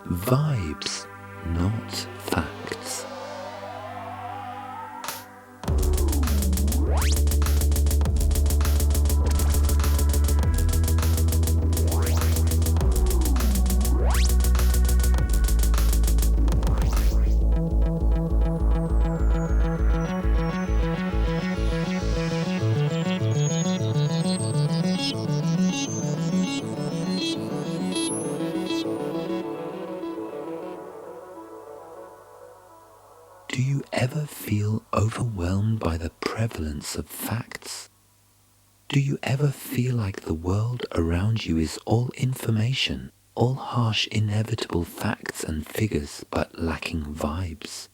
Vibes, not facts. Do you ever feel overwhelmed by the prevalence of facts? Do you ever feel like the world around you is all information, all harsh, inevitable facts and figures, but lacking vibes?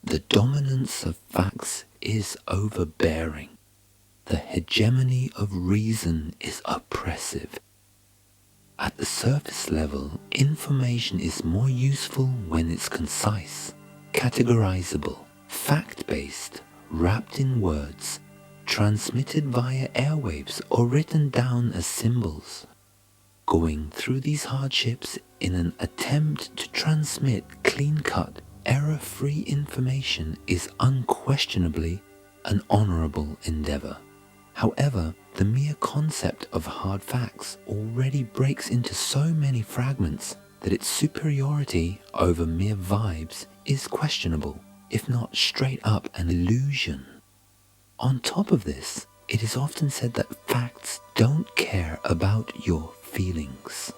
The dominance of facts is overbearing. The hegemony of reason is oppressive. At the surface level, information is more useful when it's concise, categorizable, fact-based, wrapped in words, transmitted via airwaves or written down as symbols. Going through these hardships in an attempt to transmit clean-cut, error-free information is unquestionably an honorable endeavor. However, the mere concept of hard facts already breaks into so many fragments that its superiority over mere vibes is questionable, if not straight up an illusion. On top of this, it is often said that facts don't care about your feelings.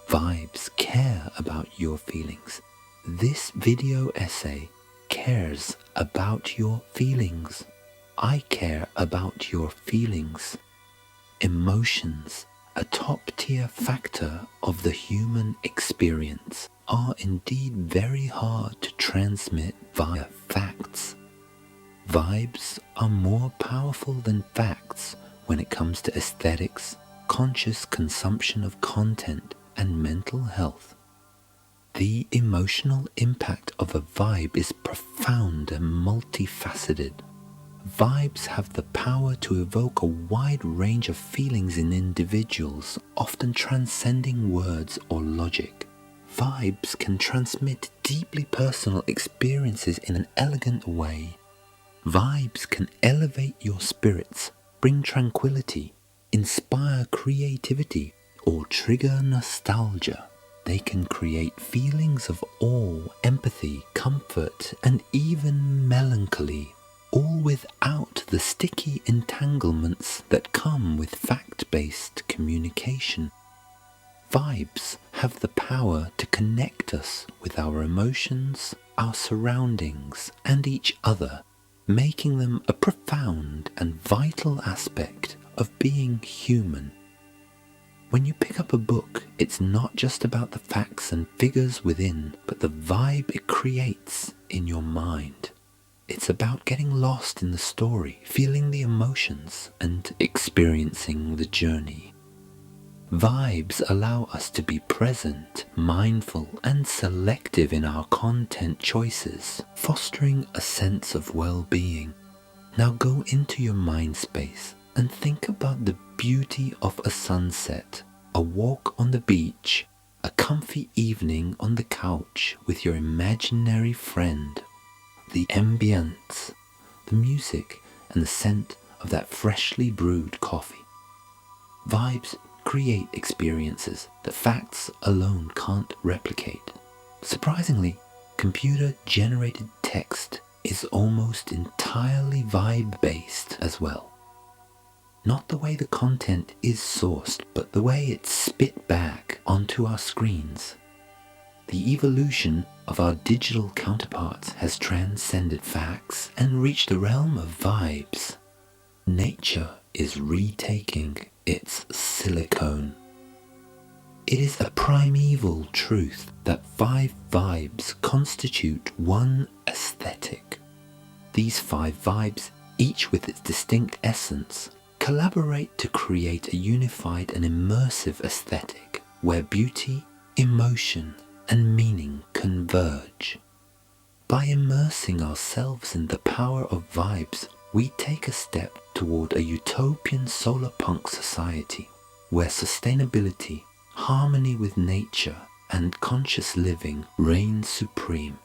Vibes care about your feelings. This video essay cares about your feelings. I care about your feelings. Emotions, a top-tier factor of the human experience, are indeed very hard to transmit via facts. Vibes are more powerful than facts when it comes to aesthetics, conscious consumption of content, and mental health. The emotional impact of a vibe is profound and multifaceted. Vibes have the power to evoke a wide range of feelings in individuals, often transcending words or logic. Vibes can transmit deeply personal experiences in an elegant way. Vibes can elevate your spirits, bring tranquility, inspire creativity, or trigger nostalgia. They can create feelings of awe, empathy, comfort, and even melancholy, all without the sticky entanglements that come with fact-based communication. Vibes have the power to connect us with our emotions, our surroundings, and each other, making them a profound and vital aspect of being human. When you pick up a book, it's not just about the facts and figures within, but the vibe it creates in your mind. It's about getting lost in the story, feeling the emotions, and experiencing the journey. Vibes allow us to be present, mindful, and selective in our content choices, fostering a sense of well-being. Now go into your mind space and think about the beauty of a sunset, a walk on the beach, a comfy evening on the couch with your imaginary friend. The ambience, the music, and the scent of that freshly brewed coffee. Vibes create experiences that facts alone can't replicate. Surprisingly, computer-generated text is almost entirely vibe-based as well. Not the way the content is sourced, but the way it's spit back onto our screens. The evolution of our digital counterparts has transcended facts and reached the realm of vibes. Nature is retaking its silicone. It is a primeval truth that 5 vibes constitute one aesthetic. These 5 vibes, each with its distinct essence, collaborate to create a unified and immersive aesthetic where beauty, emotion, and meaning converge. By immersing ourselves in the power of vibes, we take a step toward a utopian solar punk society where sustainability, harmony with nature, and conscious living reign supreme.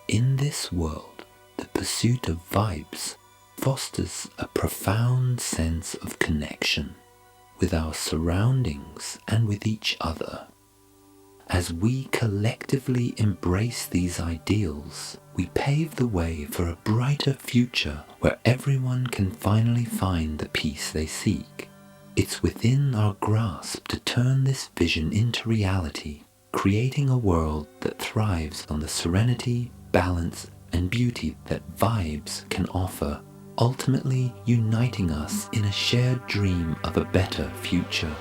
In this world, the pursuit of vibes fosters a profound sense of connection with our surroundings and with each other. As we collectively embrace these ideals, we pave the way for a brighter future where everyone can finally find the peace they seek. It's within our grasp to turn this vision into reality, creating a world that thrives on the serenity, balance, and beauty that vibes can offer, ultimately uniting us in a shared dream of a better future.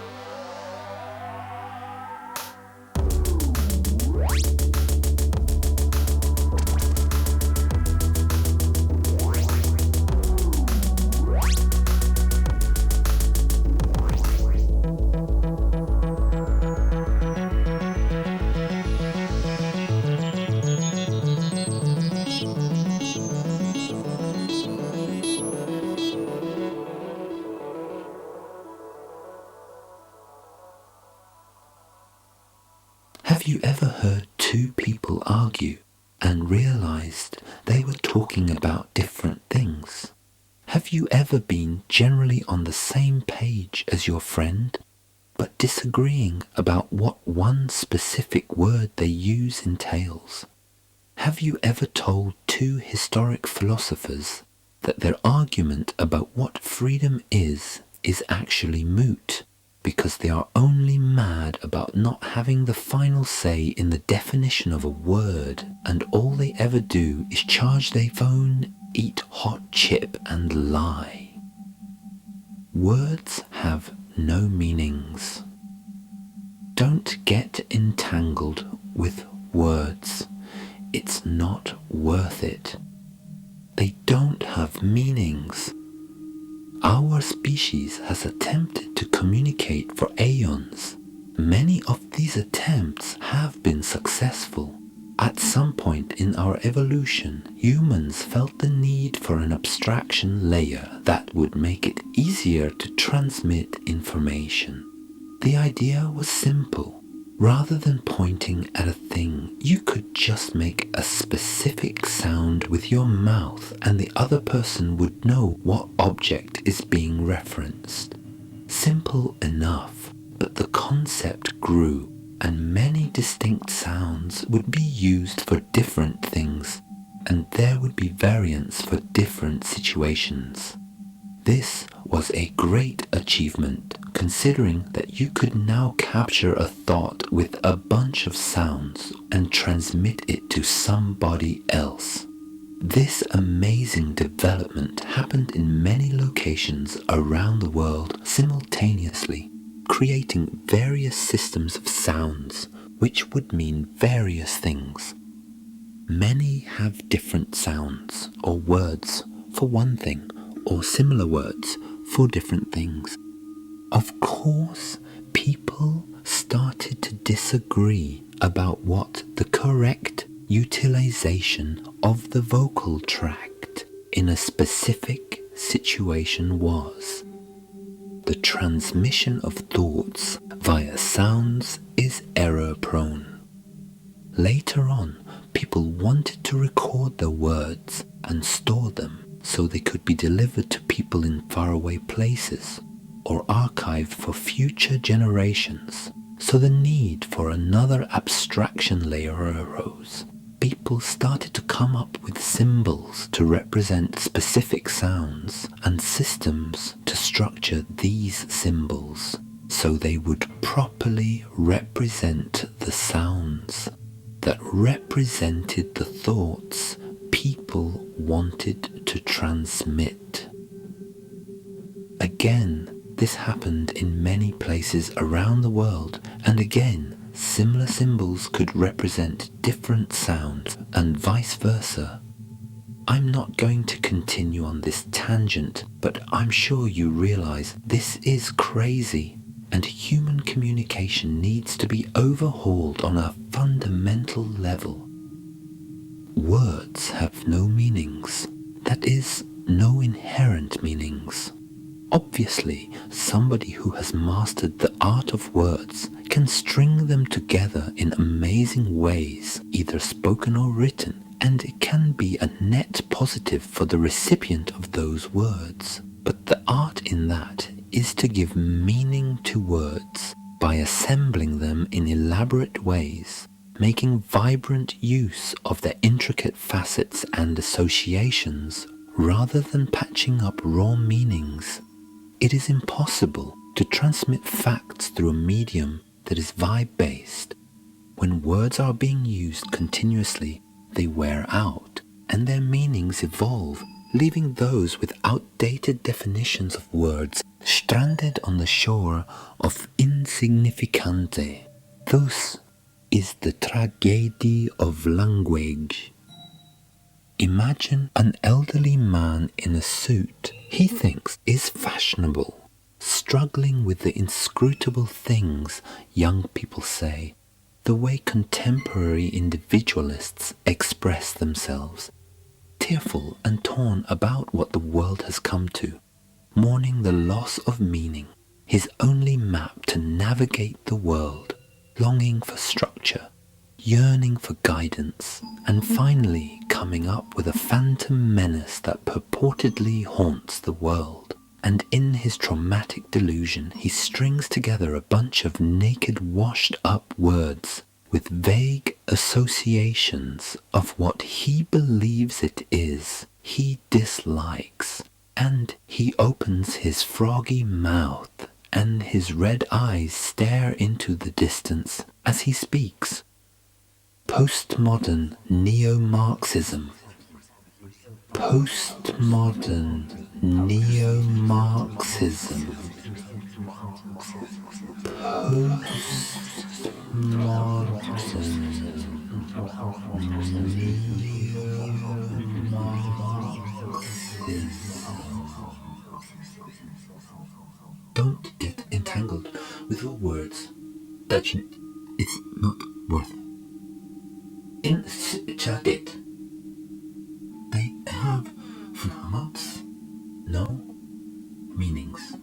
Have you ever heard two people argue and realized they were talking about different things? Have you ever been generally on the same page as your friend, but disagreeing about what one specific word they use entails? Have you ever told two historic philosophers that their argument about what freedom is actually moot, because they are only mad about not having the final say in the definition of a word, and all they ever do is charge their phone, eat hot chip, and lie? Words have no meanings. Don't get entangled with words. It's not worth it. They don't have meanings. Our species has attempted to communicate for aeons. Many of these attempts have been successful. At some point in our evolution, humans felt the need for an abstraction layer that would make it easier to transmit information. The idea was simple. Rather than pointing at a thing, you could just make a specific sound with your mouth and the other person would know what object is being referenced. Simple enough, but the concept grew and many distinct sounds would be used for different things, and there would be variants for different situations. This was a great achievement, considering that you could now capture a thought with a bunch of sounds and transmit it to somebody else. This amazing development happened in many locations around the world simultaneously, creating various systems of sounds, which would mean various things. Many have different sounds or words for one thing, or similar words for different things. Of course, people started to disagree about what the correct utilization of the vocal tract in a specific situation was. The transmission of thoughts via sounds is error-prone. Later on, people wanted to record their words and store them so they could be delivered to people in faraway places or archived for future generations. So the need for another abstraction layer arose. People started to come up with symbols to represent specific sounds and systems to structure these symbols so they would properly represent the sounds that represented the thoughts people wanted to transmit. Again, this happened in many places around the world, and again, similar symbols could represent different sounds and vice versa. I'm not going to continue on this tangent, but I'm sure you realize this is crazy, and human communication needs to be overhauled on a fundamental level. Words have no meanings, that is, no inherent meanings. Obviously, somebody who has mastered the art of words can string them together in amazing ways, either spoken or written, and it can be a net positive for the recipient of those words. But the art in that is to give meaning to words by assembling them in elaborate ways, making vibrant use of their intricate facets and associations rather than patching up raw meanings. It is impossible to transmit facts through a medium that is vibe-based. When words are being used continuously, they wear out and their meanings evolve, leaving those with outdated definitions of words stranded on the shore of insignificante. Thus is the tragedy of language. Imagine an elderly man in a suit he thinks is fashionable, struggling with the inscrutable things young people say, the way contemporary individualists express themselves, tearful and torn about what the world has come to, mourning the loss of meaning, his only map to navigate the world, longing for structure, yearning for guidance, and finally coming up with a phantom menace that purportedly haunts the world. And in his traumatic delusion, he strings together a bunch of naked, washed-up words with vague associations of what he believes it is he dislikes. And he opens his froggy mouth, and his red eyes stare into the distance as he speaks. Postmodern neo-Marxism. Postmodern neo-Marxism. Postmodern neo-Marxism. Don't get entangled with your words that it's not worth. Insert. They have months, no meanings.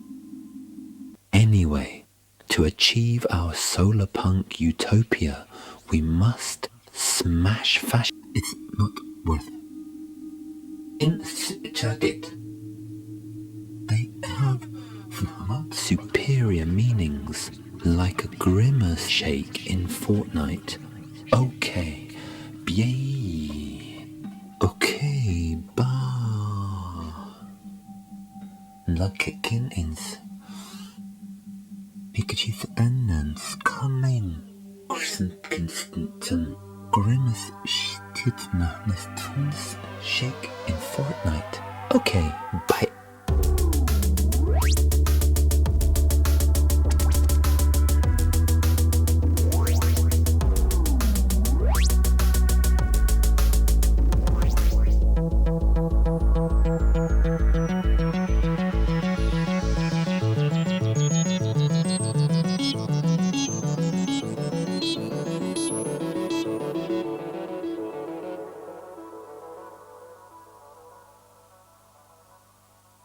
Anyway, to achieve our solar punk utopia, we must smash fashion. It's not worth. Insert. They have superior meanings, like a grimace shake in Fortnite. Okay, bien. Okay, bah. Lakikin ins. Pikachu Annans, Carmine, Christensen, Grimace Stitner, Nestons, shake in Fortnite. Okay, bye.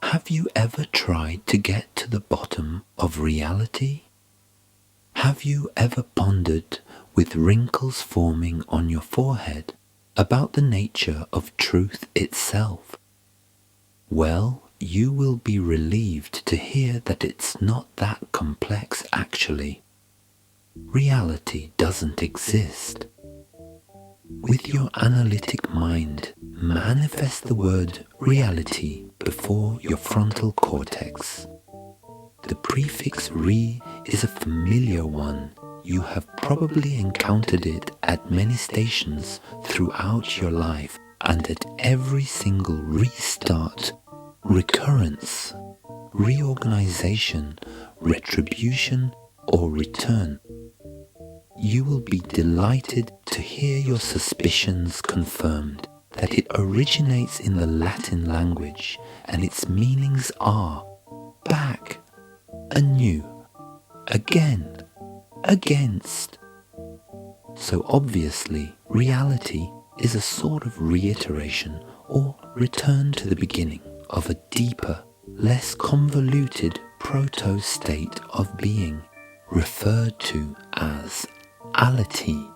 Have you ever tried to get to the bottom of reality? Have you ever pondered, with wrinkles forming on your forehead, about the nature of truth itself? Well, you will be relieved to hear that it's not that complex actually. Reality doesn't exist. With your analytic mind, manifest the word reality before your frontal cortex. The prefix re is a familiar one. You have probably encountered it at many stations throughout your life, and at every single restart, recurrence, reorganization, retribution, or return. You will be delighted to hear your suspicions confirmed, that it originates in the Latin language and its meanings are back, anew, again, against. So obviously, reality is a sort of reiteration or return to the beginning of a deeper, less convoluted proto-state of being. referred to as ality.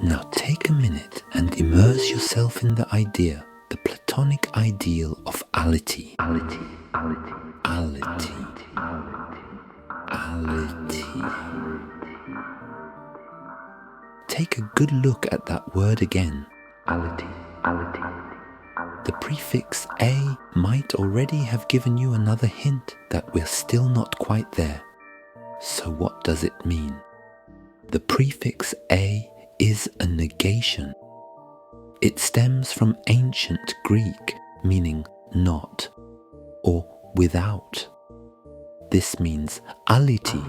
Now take a minute and immerse yourself in the idea, the Platonic ideal of ality. Ality. Take a good look at that word again. Ality. The prefix a might already have given you another hint that we're still not quite there. So what does it mean? The prefix a is a negation. It stems from ancient Greek, meaning not or without. This means ality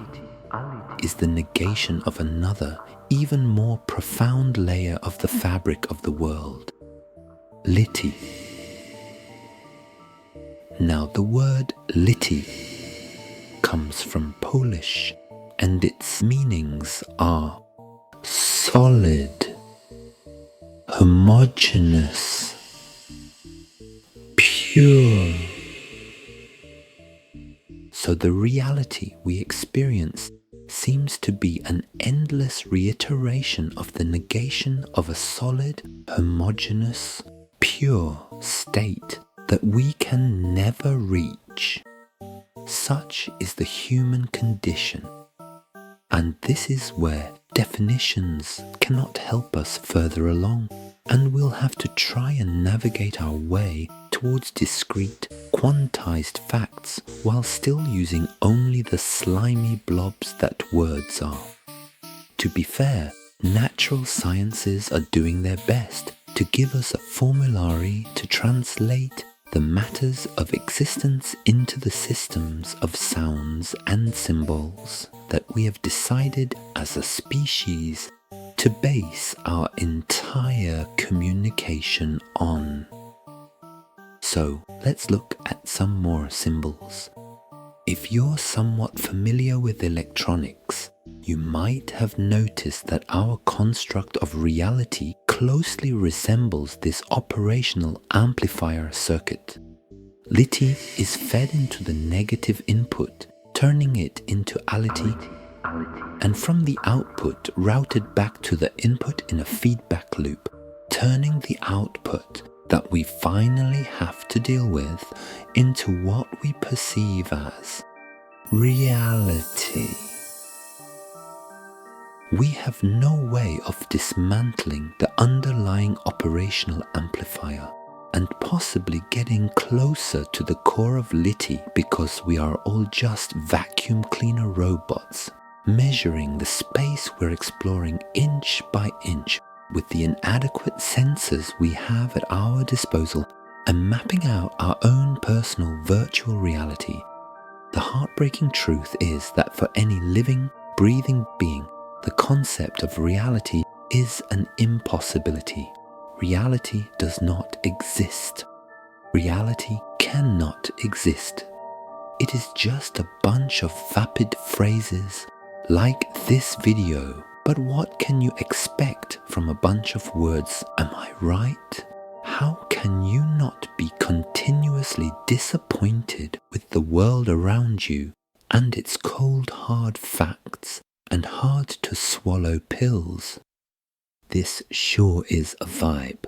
is the negation of another, even more profound layer of the fabric of the world. Lity. Now the word lity comes from Polish, and its meanings are solid, homogeneous, pure. So the reality we experience seems to be an endless reiteration of the negation of a solid, homogeneous, pure state that we can never reach. Such is the human condition. And this is where definitions cannot help us further along, and we'll have to try and navigate our way towards discrete, quantized facts while still using only the slimy blobs that words are. To be fair, natural sciences are doing their best to give us a formulary to translate the matters of existence into the systems of sounds and symbols that we have decided as a species to base our entire communication on. So let's look at some more symbols. If you're somewhat familiar with electronics, you might have noticed that our construct of reality closely resembles this operational amplifier circuit. Lity is fed into the negative input, turning it into ality, and from the output routed back to the input in a feedback loop, turning the output that we finally have to deal with into what we perceive as reality. We have no way of dismantling the underlying operational amplifier and possibly getting closer to the core of Lity because we are all just vacuum cleaner robots, measuring the space we're exploring inch by inch with the inadequate sensors we have at our disposal and mapping out our own personal virtual reality. The heartbreaking truth is that for any living, breathing being, the concept of reality is an impossibility. Reality does not exist. Reality cannot exist. It is just a bunch of vapid phrases like this video. But what can you expect from a bunch of words, am I right? How can you not be continuously disappointed with the world around you and its cold hard facts and hard to swallow pills? This sure is a vibe.